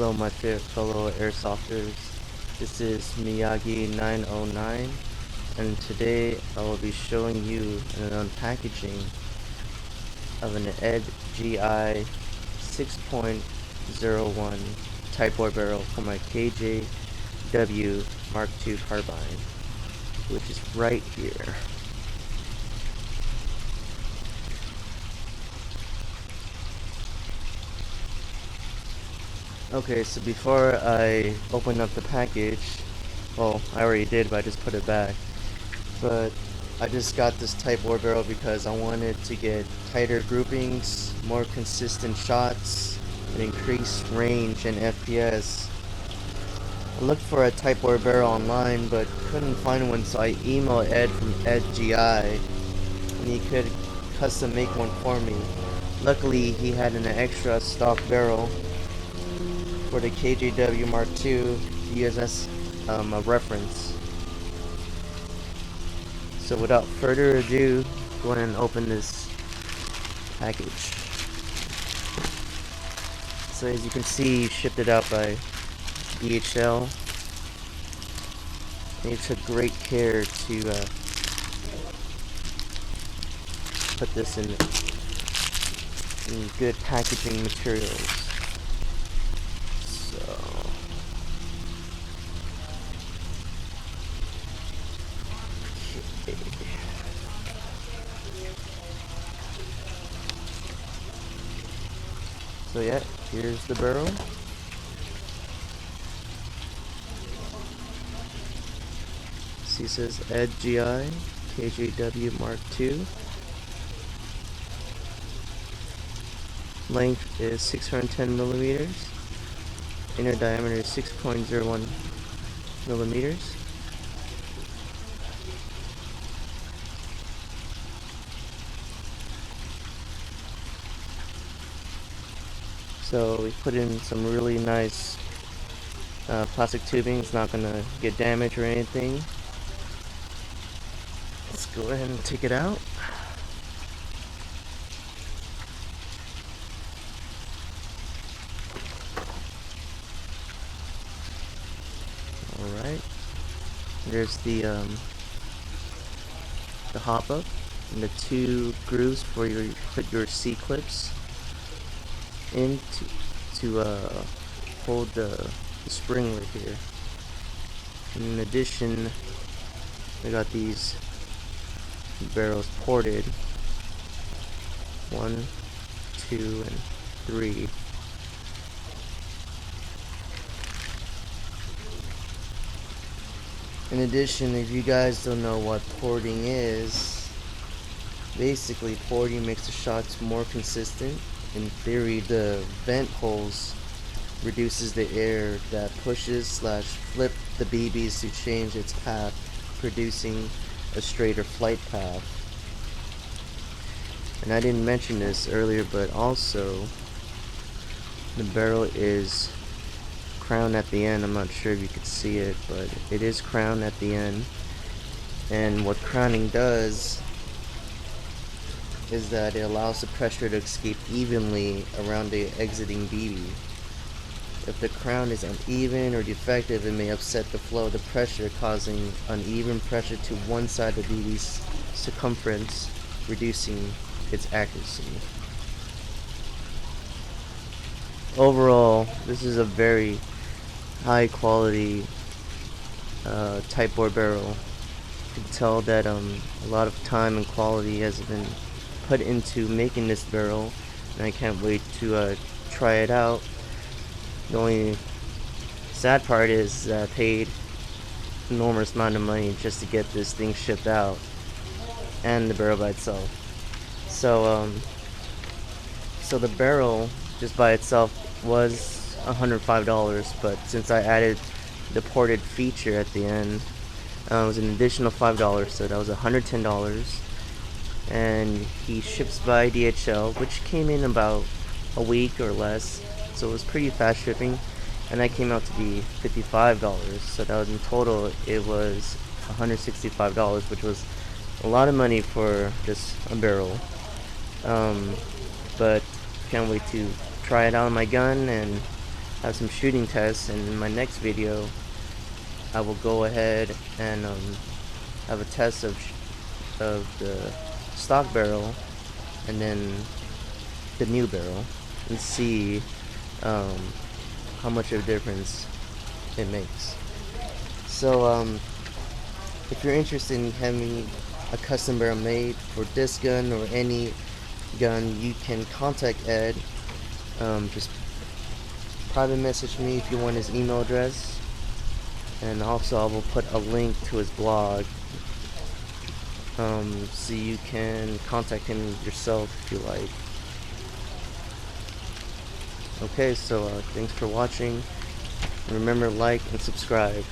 Hello my fellow airsofters, this is Miyagi 909 and today I will be showing you an unpackaging of an EDGI 6.01 Tightbore barrel for my KJW Mk2 Carbine, which is right here. Okay, so before I open up the package, well, I already did, but I just put it back. But I just got this Tightbore barrel because I wanted to get tighter groupings, more consistent shots, and increased range and FPS. I looked for a Tightbore barrel online, but couldn't find one, so I emailed Ed from EDGI, and he could custom make one for me. Luckily, he had an extra stock barrel for the KJW Mk2 to use as a reference. So without further ado, go ahead and open this package. So as you can see, shipped it out by DHL. They took great care to put this in good packaging materials. So yeah, here's the barrel. See, it says EDGI KJW Mk2. Length is 610 millimeters. Inner diameter is 6.01 millimeters. So we put in some really nice plastic tubing. It's not gonna get damaged or anything. Let's go ahead and take it out. Alright. There's the hop up and the two grooves for put your C clips in to hold the spring right here. And in addition, we got these barrels ported, 1, 2, and 3. In addition, if you guys don't know what porting is, basically porting makes the shots more consistent. In theory, the vent holes reduces the air that pushes / flip the BBs to change its path, producing a straighter flight path. And I didn't mention this earlier, but also the barrel is crowned at the end. I'm not sure if you could see it, but it is crowned at the end. And what crowning does is that it allows the pressure to escape evenly around the exiting BB. If the crown is uneven or defective, it may upset the flow of the pressure, causing uneven pressure to one side of the BB's circumference, reducing its accuracy. Overall, this is a very high quality Tightbore barrel. You can tell that a lot of time and quality has been put into making this barrel, and I can't wait to try it out. The only sad part is that I paid an enormous amount of money just to get this thing shipped out, and the barrel by itself. So the barrel just by itself was $105, but since I added the ported feature at the end, it was an additional $5, so that was $110. And he ships by DHL, which came in about a week or less, so it was pretty fast shipping, and that came out to be $55. So that was, in total it was $165, which was a lot of money for just a barrel. But can't wait to try it out on my gun and have some shooting tests, and in my next video I will go ahead and have a test of the stock barrel and then the new barrel, and see how much of a difference it makes. So if you're interested in having a custom barrel made for this gun or any gun, you can contact Ed. Just private message me if you want his email address, and also I will put a link to his blog, so you can contact him yourself if you like. Okay, so thanks for watching. Remember, like and subscribe.